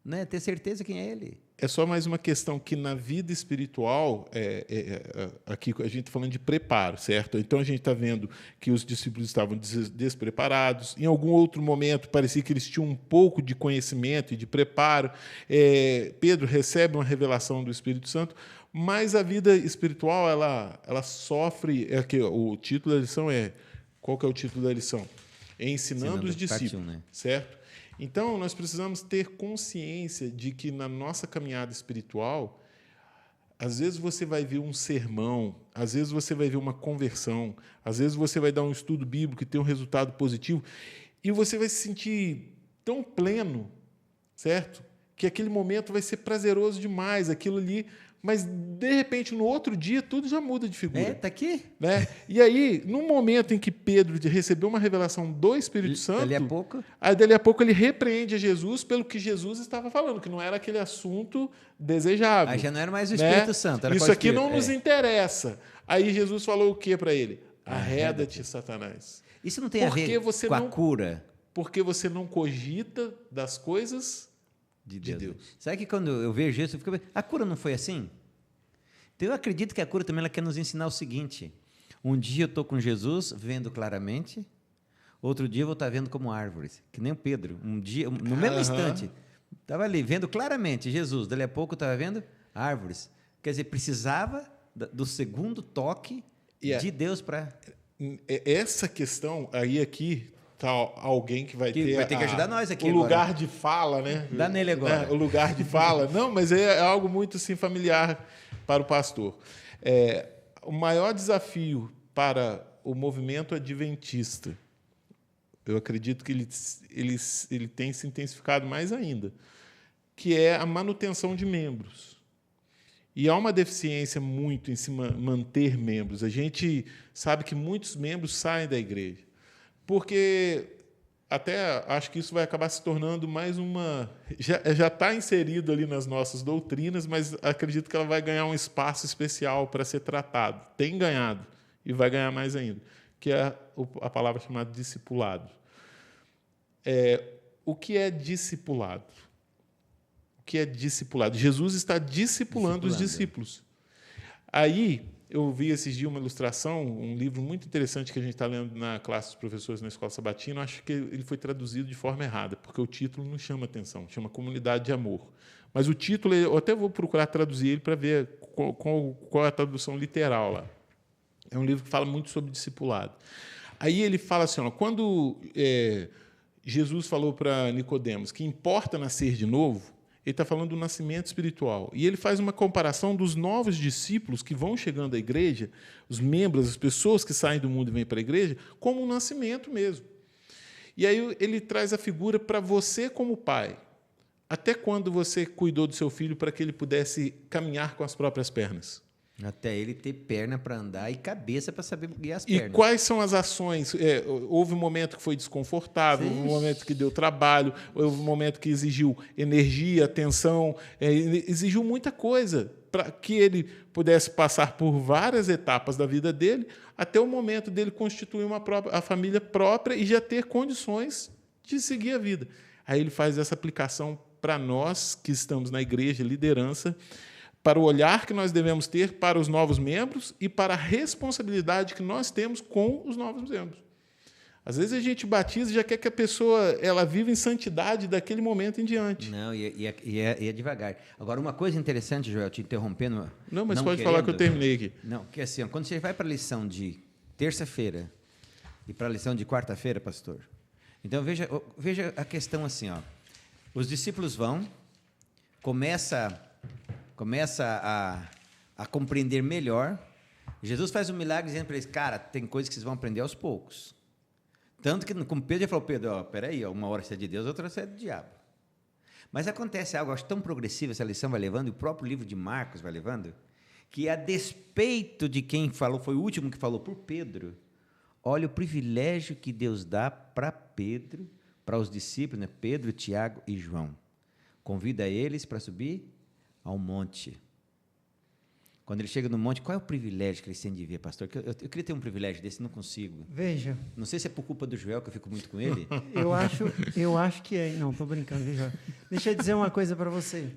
né? Ter certeza quem é Ele. É só mais uma questão que na vida espiritual, aqui a gente está falando de preparo, certo? Então a gente está vendo que os discípulos estavam despreparados. Em algum outro momento parecia que eles tinham um pouco de conhecimento e de preparo. Pedro recebe uma revelação do Espírito Santo, mas a vida espiritual ela sofre. O título da lição qual que é o título da lição? Ensinando os discípulos, parte 1, né? certo? Então, nós precisamos ter consciência de que, na nossa caminhada espiritual, às vezes você vai ver um sermão, às vezes você vai ver uma conversão, às vezes você vai dar um estudo bíblico e ter um resultado positivo, e você vai se sentir tão pleno, certo? Que aquele momento vai ser prazeroso demais, aquilo ali, mas, de repente, no outro dia, tudo já muda de figura. Está aqui. Né? E aí, no momento em que Pedro recebeu uma revelação do Espírito Santo, dali a pouco ele repreende a Jesus pelo que Jesus estava falando, que não era aquele assunto desejável. Aí já não era mais o Espírito Santo. Era Isso aqui não nos interessa. Aí Jesus falou o que para ele? Arreda-te, Satanás. Isso não tem a ver com a cura? Porque você não cogita das coisas de Deus. Sabe que quando eu vejo isso, eu fico... A cura não foi assim? Então, eu acredito que a cura também ela quer nos ensinar o seguinte: um dia eu estou com Jesus, vendo claramente, outro dia eu vou estar vendo como árvores, que nem o Pedro. Um dia, no mesmo instante, estava ali, vendo claramente Jesus, dali a pouco eu estava vendo árvores. Quer dizer, precisava do segundo toque de Deus para... Essa questão, aí aqui está alguém que vai ter que ajudar nós aqui o agora. Lugar de fala, né? Dá nele agora. O lugar de fala. Não, mas é algo muito assim, familiar para o pastor. O maior desafio para o movimento adventista, eu acredito que ele tem se intensificado mais ainda, que é a manutenção de membros. E há uma deficiência muito em se manter membros. A gente sabe que muitos membros saem da igreja, porque até acho que isso vai acabar se tornando mais uma... Já está inserido ali nas nossas doutrinas, mas acredito que ela vai ganhar um espaço especial para ser tratado. Tem ganhado e vai ganhar mais ainda, que é a palavra chamada discipulado. O que é discipulado? O que é discipulado? Jesus está discipulando os discípulos. Aí, eu vi esses dias uma ilustração, um livro muito interessante que a gente está lendo na classe dos professores na Escola Sabatina. Acho que ele foi traduzido de forma errada, porque o título não chama atenção, chama Comunidade de Amor. Mas o título, eu até vou procurar traduzir ele para ver qual é a tradução literal lá. É um livro que fala muito sobre discipulado. Aí ele fala assim, quando Jesus falou para Nicodemos que importa nascer de novo, ele está falando do nascimento espiritual. E ele faz uma comparação dos novos discípulos que vão chegando à igreja, os membros, as pessoas que saem do mundo e vêm para a igreja, como um nascimento mesmo. E aí ele traz a figura para você como pai. Até quando você cuidou do seu filho para que ele pudesse caminhar com as próprias pernas? Até ele ter perna para andar e cabeça para saber guiar as pernas. E quais são as ações? Houve um momento que foi desconfortável, houve um momento que deu trabalho, houve um momento que exigiu energia, atenção, exigiu muita coisa para que ele pudesse passar por várias etapas da vida dele, até o momento dele constituir a família própria e já ter condições de seguir a vida. Aí ele faz essa aplicação para nós que estamos na igreja, liderança, para o olhar que nós devemos ter para os novos membros e para a responsabilidade que nós temos com os novos membros. Às vezes a gente batiza e já quer que a pessoa ela viva em santidade daquele momento em diante. Não, e é devagar. Agora, uma coisa interessante, Joel, te interrompendo... Não, mas pode falar que eu terminei aqui. Não, porque assim, quando você vai para a lição de terça-feira e para a lição de quarta-feira, pastor, então veja a questão assim, os discípulos vão, começa a compreender melhor. Jesus faz um milagre dizendo para eles, cara, tem coisas que vocês vão aprender aos poucos. Tanto que, como Pedro já falou, Pedro, peraí, uma hora você é de Deus, outra você é do diabo. Mas acontece algo, acho tão progressivo, essa lição vai levando, e o próprio livro de Marcos vai levando, que a despeito de quem falou, foi o último que falou por Pedro, olha o privilégio que Deus dá para Pedro, para os discípulos, né? Pedro, Tiago e João. Convida eles para subir ao monte. Quando ele chega no monte, qual é o privilégio que eles têm de ver, pastor? Eu queria ter um privilégio desse, não consigo. Veja. Não sei se é por culpa do Joel, que eu fico muito com ele. Eu acho que é. Não, estou brincando, viu, Joel? Deixa eu dizer uma coisa para você.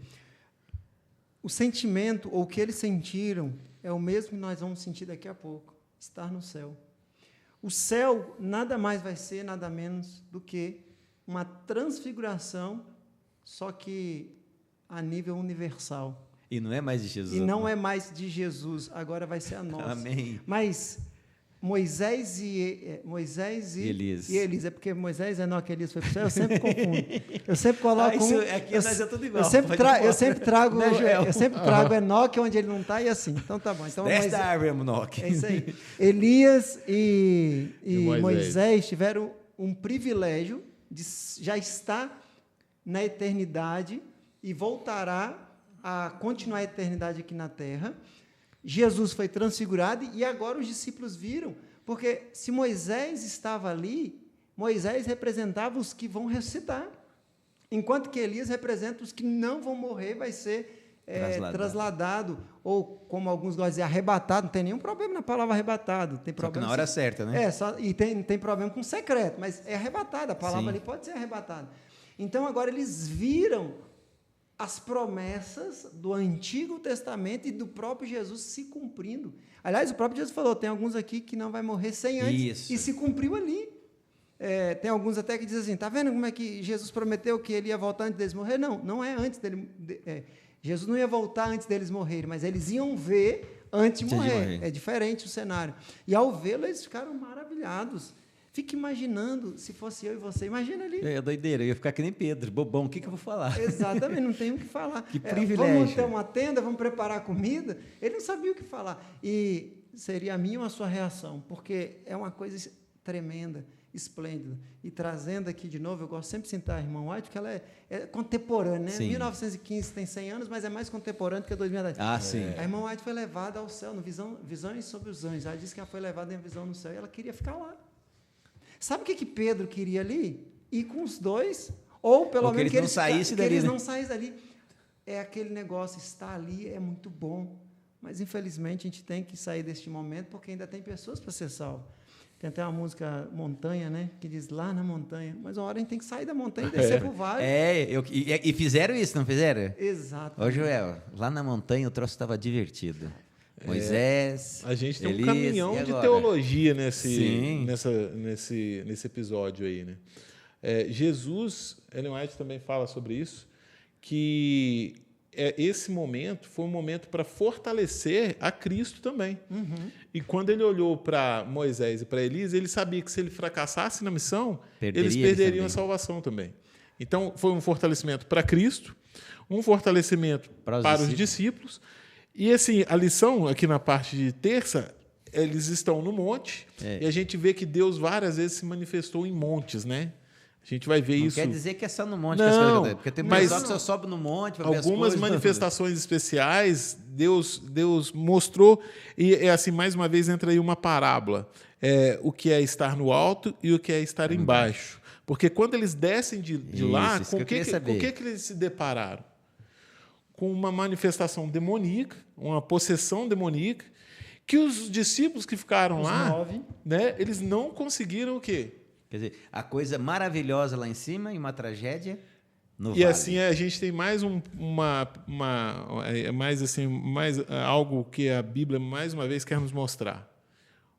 O sentimento, ou o que eles sentiram, é o mesmo que nós vamos sentir daqui a pouco. Estar no céu. O céu nada mais vai ser, nada menos do que uma transfiguração, só que a nível universal. E não é mais de Jesus. E não é mais de Jesus, agora vai ser a nossa. Amém. Mas Moisés e Elias. É porque Moisés, Enoque e Elias foi para o céu, eu sempre confundo. Eu sempre coloco nós é tudo igual. Eu sempre trago Enoque onde ele não está e assim. Então tá bom. Então, Desce da árvore, Enoque. É isso aí. Elias e Moisés tiveram um privilégio de já estar na eternidade e voltará a continuar a eternidade aqui na Terra. Jesus foi transfigurado e agora os discípulos viram, porque se Moisés estava ali, Moisés representava os que vão ressuscitar, enquanto que Elias representa os que não vão morrer, vai ser trasladado, ou como alguns gostam de dizer, arrebatado. Não tem nenhum problema na palavra arrebatado. Tem problema só que na hora certa, né? E tem problema com secreto, mas é arrebatado, a palavra ali pode ser arrebatada. Então agora eles viram as promessas do Antigo Testamento e do próprio Jesus se cumprindo. Aliás, o próprio Jesus falou, tem alguns aqui que não vai morrer sem antes. Isso. E se cumpriu ali. Tem alguns até que dizem assim, está vendo como é que Jesus prometeu que ele ia voltar antes deles morrer? Não é antes dele... Jesus não ia voltar antes deles morrerem, mas eles iam ver antes de Antes de morrer. morrer. É diferente o cenário. E ao vê-lo, eles ficaram maravilhados. Fique imaginando se fosse eu e você. Imagina ali. É doideira, eu ia ficar que nem Pedro, bobão, o que eu vou falar? Exatamente, não tem o que falar. Que Vamos privilégio. ter uma tenda, vamos preparar comida. Ele não sabia o que falar. E seria a minha ou a sua reação, porque é uma coisa tremenda, esplêndida. E trazendo aqui de novo, eu gosto sempre de citar a irmã White, porque ela é contemporânea, né? Sim. 1915 tem 100 anos, mas é mais contemporânea do que a 2010. Ah, sim. A irmã White foi levada ao céu, no visões sobre os anjos. Ela disse que ela foi levada em visão no céu e ela queria ficar lá. Sabe o que Pedro queria ali? Ir com os dois, ou pelo menos que eles não saíssem dali. É aquele negócio, estar ali é muito bom, mas infelizmente a gente tem que sair deste momento porque ainda tem pessoas para ser salvo. Tem até uma música Montanha, né? Que diz lá na montanha, mas uma hora a gente tem que sair da montanha e descer para o vale. E fizeram isso, não fizeram? Exato. Ô, Joel, lá na montanha o troço estava divertido. Moisés, A gente tem Elias, um caminhão e de agora? teologia Sim. nesse episódio aí, né? Jesus, Ellen White também fala sobre isso, que esse momento foi um momento para fortalecer a Cristo também. Uhum. E quando ele olhou para Moisés e para Elias, ele sabia que se ele fracassasse na missão, eles perderiam a salvação também. Então, foi um fortalecimento para Cristo, um fortalecimento para os discípulos. E assim, a lição aqui na parte de terça, eles estão no monte, e a gente vê que Deus várias vezes se manifestou em montes, né? A gente vai ver isso. Não quer dizer que é só no monte, Não, porque tem mas pessoal que só sobe no monte para ver as algumas coisas. manifestações especiais, Deus mostrou, e assim, mais uma vez entra aí uma parábola, o que é estar no alto e o que é estar embaixo. Porque quando eles descem de lá, com o que eles se depararam? Com uma manifestação demoníaca, uma possessão demoníaca, que os discípulos que ficaram lá, 9. né, eles não conseguiram o quê? Quer dizer, a coisa maravilhosa lá em cima e uma tragédia no E vale. assim a gente tem mais algo que a Bíblia mais uma vez quer nos mostrar: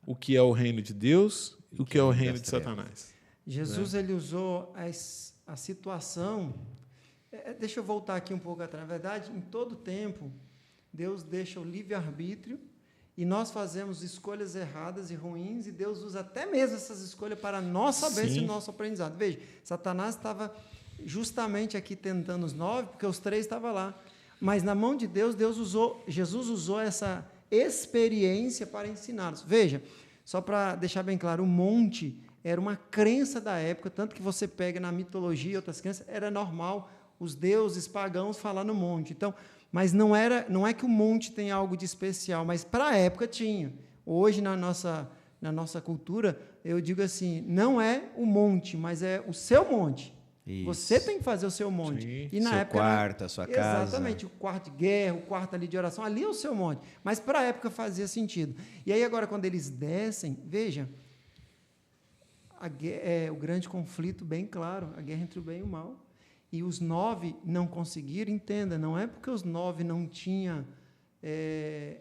o que é o reino de Deus e o que é o reino de Satanás. Jesus ele usou a situação. Deixa eu voltar aqui um pouco atrás. Na verdade, em todo tempo, Deus deixa o livre-arbítrio e nós fazemos escolhas erradas e ruins, e Deus usa até mesmo essas escolhas para a nossa bênção e o nosso aprendizado. Veja, Satanás estava justamente aqui tentando os 9, porque os 3 estavam lá. Mas na mão de Deus, Jesus usou essa experiência para ensiná-los. Veja, só para deixar bem claro, o monte era uma crença da época, tanto que você pega na mitologia e outras crenças, era normal os deuses pagãos falar no monte. Então, mas não é que o monte tem algo de especial, mas para a época tinha. Hoje, na nossa cultura, eu digo assim, não é o monte, mas é o seu monte. Isso. Você tem que fazer o seu monte. Sim. E na seu época quarto, a sua casa. Exatamente, o quarto de guerra, o quarto ali de oração, ali é o seu monte. Mas para a época fazia sentido. E aí agora, quando eles descem, veja, o grande conflito bem claro, a guerra entre o bem e o mal. E os 9 não conseguiram, entenda, não é porque os 9 não tinham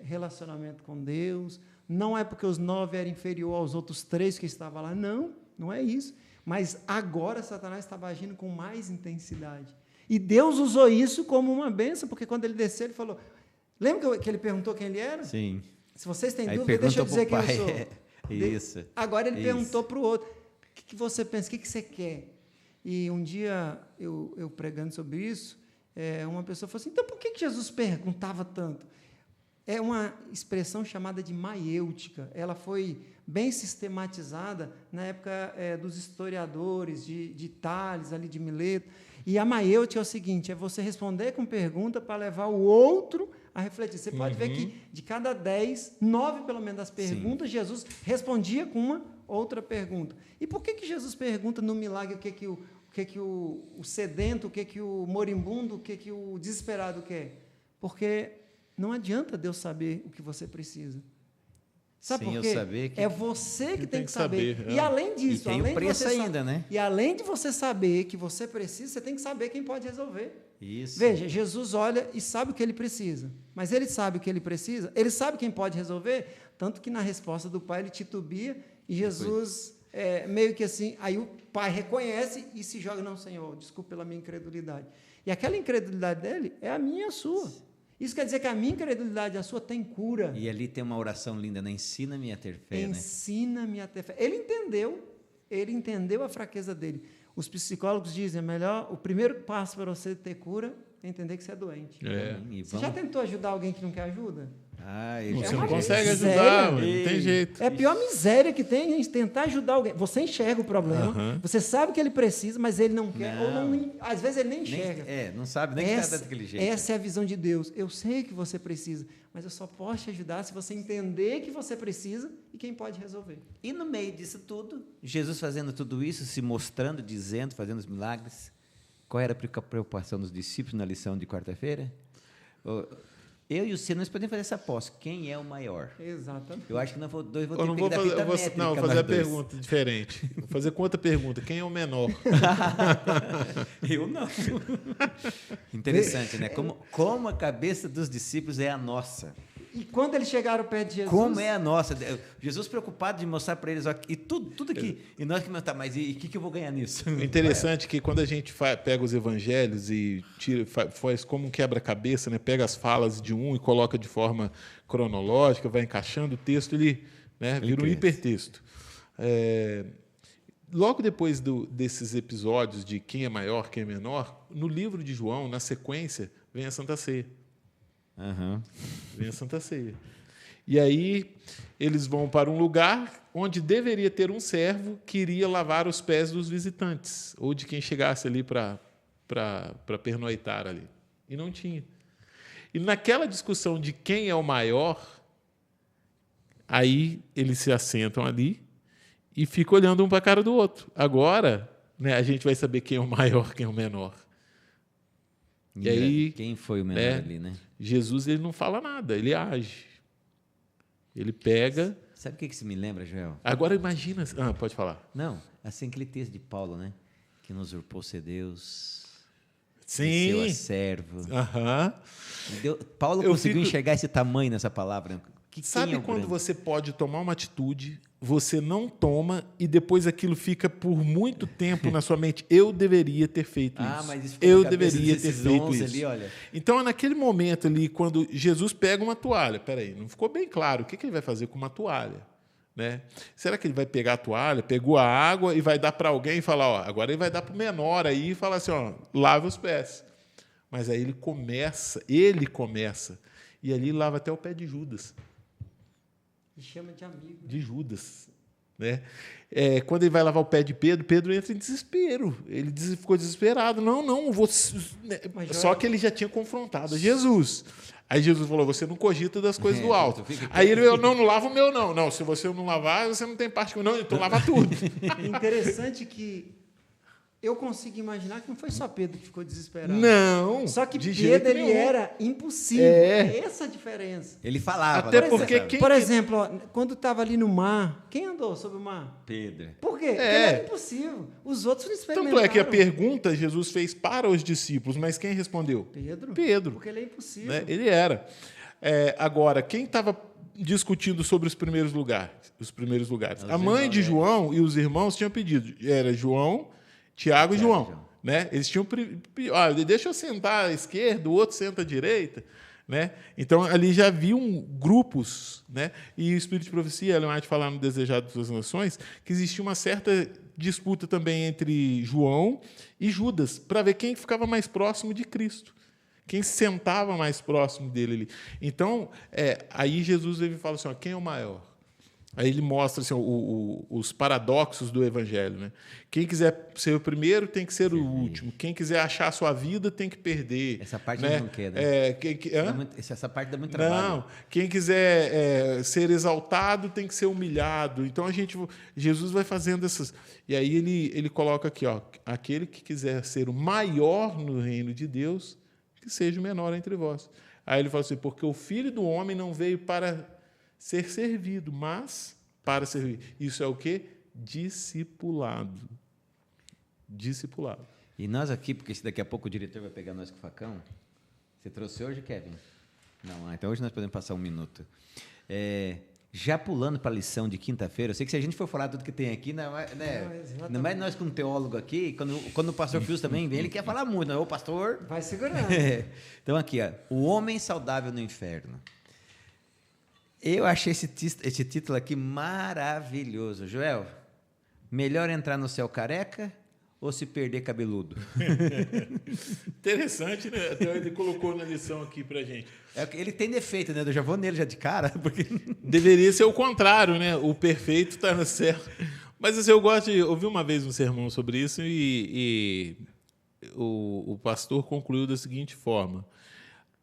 relacionamento com Deus, não é porque os 9 eram inferior aos outros 3 que estavam lá, não é isso. Mas agora Satanás estava agindo com mais intensidade. E Deus usou isso como uma bênção, porque quando ele desceu, ele falou... Lembra que ele perguntou quem ele era? Sim. Se vocês têm Aí dúvida, deixa eu dizer quem eu sou. Isso. Agora ele perguntou para o outro, o que você pensa, o que você quer? E um dia, eu pregando sobre isso, uma pessoa falou assim, então por que Jesus perguntava tanto? É uma expressão chamada de maiêutica. Ela foi bem sistematizada na época dos historiadores, de Tales, ali de Mileto. E a maiêutica é o seguinte, é você responder com pergunta para levar o outro a refletir. Você pode ver que de cada 10, 9 pelo menos das perguntas, sim, Jesus respondia com uma outra pergunta. E por que Jesus pergunta no milagre o que o sedento, o que o moribundo, o que o desesperado quer? Porque não adianta Deus saber o que você precisa. Sabe por quê? É você que tem que saber. E além disso, e tem o preço ainda, né? E além de você saber que você precisa, você tem que saber quem pode resolver. Isso. Veja, Jesus olha e sabe o que ele precisa. Mas ele sabe o que ele precisa, ele sabe quem pode resolver, tanto que na resposta do pai ele titubia e Jesus meio que assim, aí o pai reconhece e se joga, não, Senhor, desculpe pela minha incredulidade. E aquela incredulidade dele é a minha e a sua. Isso quer dizer que a minha incredulidade e a sua tem cura. E ali tem uma oração linda, né? Ensina-me a ter fé, né? Ensina-me a ter fé. Ele entendeu a fraqueza dele. Os psicólogos dizem, o primeiro passo para você ter cura é entender que você é doente. Você já tentou ajudar alguém que não quer ajuda? Você não consegue ajudar, não tem jeito. É a pior miséria que tem, a gente tentar ajudar alguém. Você enxerga o problema, você sabe que ele precisa, mas ele não quer, ou às vezes ele nem enxerga. Não sabe nem que está daquele jeito. Essa é a visão de Deus. Eu sei que você precisa, mas eu só posso te ajudar se você entender que você precisa e quem pode resolver. E no meio disso tudo, Jesus fazendo tudo isso, se mostrando, dizendo, fazendo os milagres, qual era a preocupação dos discípulos na lição de quarta-feira? Eu e o Ciro, nós podemos fazer essa aposta. Quem é o maior? Exatamente. Eu acho que nós dois Eu não vou fazer a pergunta diferente. Vou fazer com outra pergunta. Quem é o menor? Eu não. Interessante, né? Como a cabeça dos discípulos é a nossa. E quando eles chegaram perto de Jesus... Como é a nossa? Jesus preocupado de mostrar para eles, ó, e tudo aqui. E nós que tá, mas e o que eu vou ganhar nisso? Interessante que quando a gente pega os evangelhos e faz como um quebra-cabeça, né? Pega as falas de um e coloca de forma cronológica, vai encaixando o texto, ele vira um hipertexto. Logo depois desses episódios de quem é maior, quem é menor, no livro de João, na sequência, vem a Santa Ceia. Vem a Santa Ceia. E aí eles vão para um lugar onde deveria ter um servo que iria lavar os pés dos visitantes, ou de quem chegasse ali para pernoitar ali. E não tinha. E naquela discussão de quem é o maior, aí eles se assentam ali e ficam olhando um para a cara do outro. Agora, a gente vai saber quem é o maior, quem é o menor. E aí, quem foi o menor ali, né? Jesus, ele não fala nada, ele age. Ele pega... Sabe o que isso me lembra, Joel? Agora imagina... pode falar. Não, assim, aquele texto de Paulo, né? Que nos usurpou ser Deus, sim, seu a servo. Uhum. Paulo conseguiu enxergar esse tamanho nessa palavra. Sabe quando você pode tomar uma atitude, você não toma e depois aquilo fica por muito tempo na sua mente? Eu deveria ter feito isso. Mas isso eu deveria ter feito isso. Ali, olha. Então, é naquele momento ali, quando Jesus pega uma toalha, peraí, não ficou bem claro o que ele vai fazer com uma toalha, né? Será que ele vai pegar a toalha, pegou a água e vai dar para alguém e falar, agora ele vai dar para o menor aí e falar assim, lave os pés. Mas aí ele começa, e ali lava até o pé de Judas. E chama de amigo. De Judas. Né? Quando ele vai lavar o pé de Pedro, Pedro entra em desespero. Ele ficou desesperado. Não, você... Só que ele já tinha confrontado Jesus. Aí Jesus falou, você não cogita das coisas do alto. Aí ele falou, não lava o meu, não. Não, se você não lavar, você não tem parte comigo. Não, então lava tudo. Interessante que eu consigo imaginar que não foi só Pedro que ficou desesperado. Não. Só que Pedro ele era impossível. Essa a diferença. Ele falava. Até porque por exemplo, quando estava ali no mar, quem andou sobre o mar? Pedro. Por quê? Porque ele era impossível. Os outros não experimentaram. Tanto é que a pergunta Jesus fez para os discípulos, mas quem respondeu? Pedro. Porque ele é impossível. Né? Ele era. Agora, quem estava discutindo sobre os primeiros lugares? A mãe de João e os irmãos tinham pedido. Era João, Tiago e João. Né? Eles tinham... deixa eu sentar à esquerda, o outro senta à direita. Né? Então, ali já haviam grupos. Né? E o Espírito de Profecia, Ellen White falar no Desejado das Nações, que existia uma certa disputa também entre João e Judas, para ver quem ficava mais próximo de Cristo. Quem se sentava mais próximo dele ali. Então, aí Jesus ele fala assim, quem é o maior? Aí ele mostra assim, os paradoxos do Evangelho. Né? Quem quiser ser o primeiro tem que ser o último. Quem quiser achar a sua vida tem que perder. Essa parte né? não quer, né? Essa parte dá muito trabalho. Não. Quem quiser ser exaltado tem que ser humilhado. Então, Jesus vai fazendo essas... E aí ele coloca aqui, aquele que quiser ser o maior no reino de Deus, que seja o menor entre vós. Aí ele fala assim, porque o Filho do Homem não veio para ser servido, mas para servir. Isso é o quê? Discipulado. Discipulado. E nós aqui, porque daqui a pouco o diretor vai pegar nós com o facão. Você trouxe hoje, Kevin? Não, então hoje nós podemos passar um minuto. Já pulando para a lição de quinta-feira, eu sei que se a gente for falar tudo que tem aqui, né, ainda mais nós com um teólogo aqui, quando o pastor Fios também vem, ele quer falar muito, né? Ô pastor... Vai segurando. Então aqui, ó, o homem saudável no inferno. Eu achei esse título aqui maravilhoso. Joel, melhor entrar no céu careca ou se perder cabeludo? Interessante, né? Até ele colocou na lição aqui pra gente. Ele tem defeito, né? Eu já vou nele já de cara, porque... Deveria ser o contrário, né? O perfeito está no céu. Mas assim, eu gosto de ouvir uma vez um sermão sobre isso e o pastor concluiu da seguinte forma.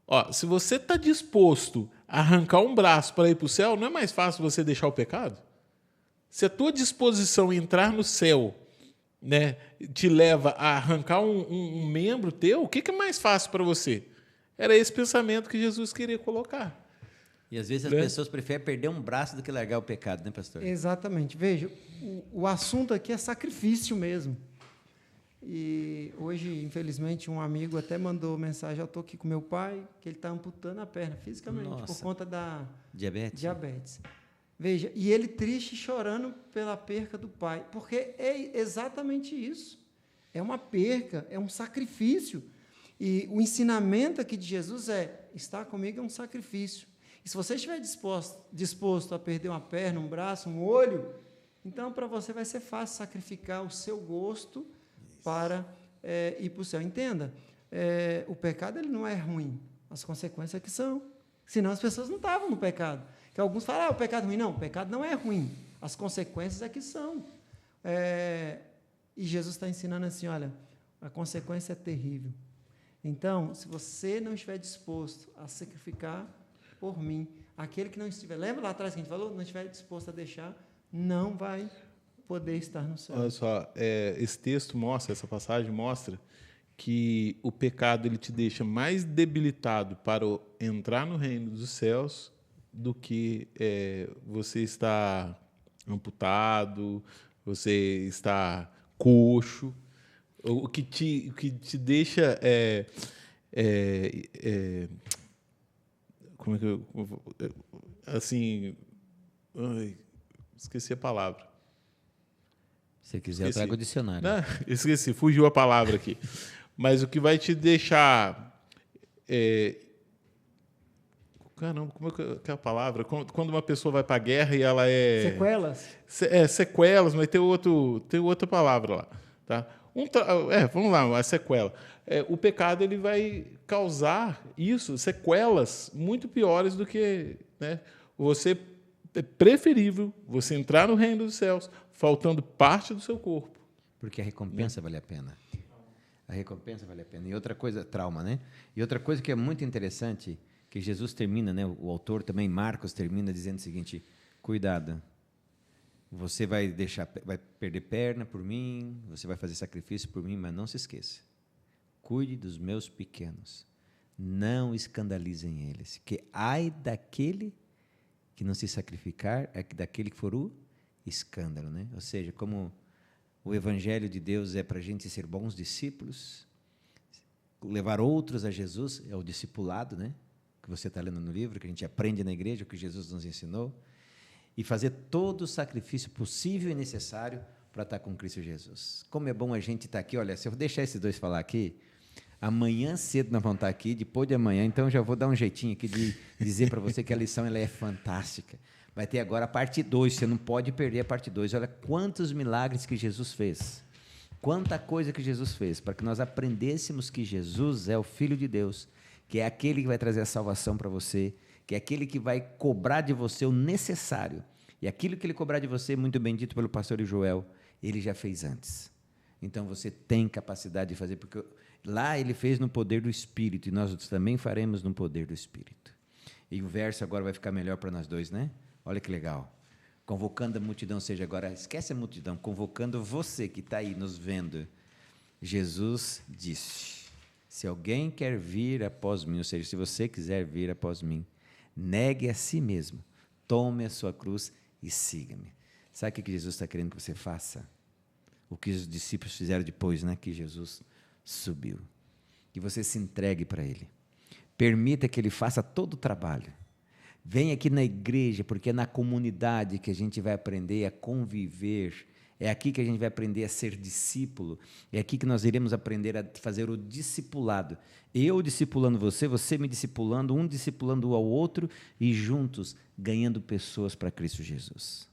Ó, se você está disposto a arrancar um braço para ir para o céu, não é mais fácil você deixar o pecado? Se a tua disposição em entrar no céu, né, te leva a arrancar um membro teu, o que é mais fácil para você? Era esse pensamento que Jesus queria colocar. E às vezes as pessoas preferem perder um braço do que largar o pecado, né, pastor? Exatamente. Veja, o assunto aqui é sacrifício mesmo. E hoje, infelizmente, um amigo até mandou mensagem, eu estou aqui com meu pai, que ele está amputando a perna fisicamente, por conta da diabetes. Veja, e ele triste, chorando pela perca do pai, porque é exatamente isso. É uma perca, é um sacrifício. E o ensinamento aqui de Jesus é, estar comigo é um sacrifício. E se você estiver disposto a perder uma perna, um braço, um olho, então para você vai ser fácil sacrificar o seu gosto para ir para o céu. Entenda, o pecado ele não é ruim, as consequências que são. Senão as pessoas não estavam no pecado. Que alguns falam, o pecado é ruim. Não, o pecado não é ruim, as consequências é que são. E Jesus está ensinando assim, olha, a consequência é terrível. Então, se você não estiver disposto a sacrificar por mim, aquele que não estiver, lembra lá atrás que a gente falou? Não estiver disposto a deixar, não vai poder estar no céu. Olha só, esse texto mostra, essa passagem mostra que o pecado ele te deixa mais debilitado para entrar no reino dos céus do que você está amputado, você está coxo. O que te deixa como é que eu assim, esqueci a palavra. Se quiser, eu trago o dicionário. Não, esqueci, fugiu a palavra aqui. Mas o que vai te deixar caramba, como é que é a palavra? Quando uma pessoa vai para a guerra e ela é sequelas? Sequelas, mas tem outra palavra lá, tá? Vamos lá, a sequela. O pecado ele vai causar isso, sequelas muito piores do que, né? É preferível você entrar no reino dos céus faltando parte do seu corpo. Porque a recompensa vale a pena. A recompensa vale a pena. E outra coisa, trauma, né? E outra coisa que é muito interessante, que Jesus termina, né? O autor também, Marcos, termina dizendo o seguinte, cuidado. Você vai perder perna por mim, você vai fazer sacrifício por mim, mas não se esqueça. Cuide dos meus pequenos. Não escandalizem eles. Que ai daquele que não se sacrificar, daquele que for o escândalo, né? Ou seja, como o evangelho de Deus é para a gente ser bons discípulos, levar outros a Jesus, é o discipulado, né? Que você está lendo no livro, que a gente aprende na igreja, o que Jesus nos ensinou, e fazer todo o sacrifício possível e necessário para estar com Cristo Jesus. Como é bom a gente estar aqui. Olha, se eu deixar esses dois falar aqui, amanhã cedo nós vamos estar aqui, depois de amanhã, então já vou dar um jeitinho aqui de dizer para você que a lição ela é fantástica. Vai ter agora a parte 2, você não pode perder a parte 2. Olha quantos milagres que Jesus fez, quanta coisa que Jesus fez, para que nós aprendêssemos que Jesus é o Filho de Deus, que é aquele que vai trazer a salvação para você, que é aquele que vai cobrar de você o necessário. E aquilo que ele cobrar de você, muito bem dito pelo pastor Joel, ele já fez antes. Então você tem capacidade de fazer, porque lá ele fez no poder do Espírito, e nós também faremos no poder do Espírito. E o verso agora vai ficar melhor para nós dois, né? Olha que legal. Convocando a multidão, ou seja, agora esquece a multidão, convocando você que está aí nos vendo. Jesus disse, se alguém quer vir após mim, ou seja, se você quiser vir após mim, negue a si mesmo, tome a sua cruz e siga-me. Sabe o que Jesus está querendo que você faça? O que os discípulos fizeram depois, né? Que Jesus subiu. Que você se entregue para Ele. Permita que Ele faça todo o trabalho. Vem aqui na igreja, porque é na comunidade que a gente vai aprender a conviver. É aqui que a gente vai aprender a ser discípulo. É aqui que nós iremos aprender a fazer o discipulado. Eu discipulando você, você me discipulando, um discipulando ao outro e juntos ganhando pessoas para Cristo Jesus.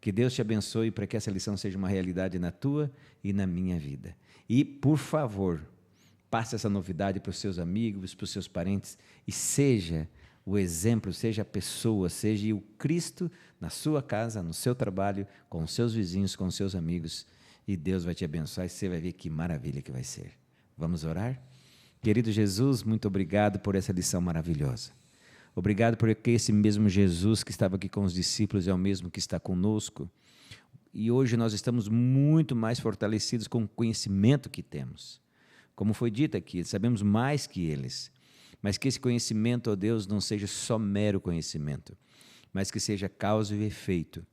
Que Deus te abençoe para que essa lição seja uma realidade na tua e na minha vida. E, por favor, passe essa novidade para os seus amigos, para os seus parentes e seja o exemplo, seja a pessoa, seja o Cristo na sua casa, no seu trabalho, com os seus vizinhos, com os seus amigos. E Deus vai te abençoar e você vai ver que maravilha que vai ser. Vamos orar? Querido Jesus, muito obrigado por essa lição maravilhosa. Obrigado porque esse mesmo Jesus que estava aqui com os discípulos é o mesmo que está conosco. E hoje nós estamos muito mais fortalecidos com o conhecimento que temos. Como foi dito aqui, sabemos mais que eles. Mas que esse conhecimento, ó Deus, não seja só mero conhecimento, mas que seja causa e efeito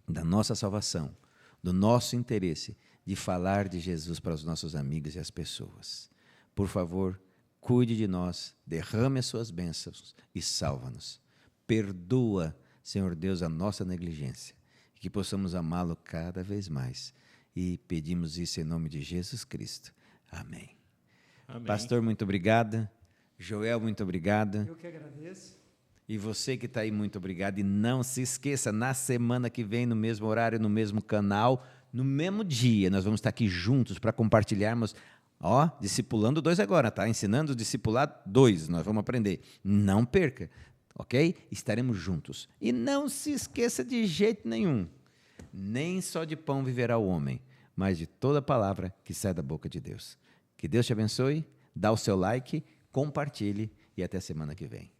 da nossa salvação, do nosso interesse de falar de Jesus para os nossos amigos e as pessoas. Por favor, cuide de nós, derrame as suas bênçãos e salva-nos. Perdoa, Senhor Deus, a nossa negligência e que possamos amá-lo cada vez mais. E pedimos isso em nome de Jesus Cristo. Amém. Amém. Pastor, muito obrigado. Joel, muito obrigado. Eu que agradeço. E você que está aí, muito obrigado. E não se esqueça, na semana que vem, no mesmo horário, no mesmo canal, no mesmo dia, nós vamos estar aqui juntos para compartilharmos, discipulando 2 agora, tá? Ensinando o discipular 2, nós vamos aprender. Não perca, ok? Estaremos juntos. E não se esqueça de jeito nenhum, nem só de pão viverá o homem, mas de toda palavra que sai da boca de Deus. Que Deus te abençoe, dá o seu like, compartilhe e até semana que vem.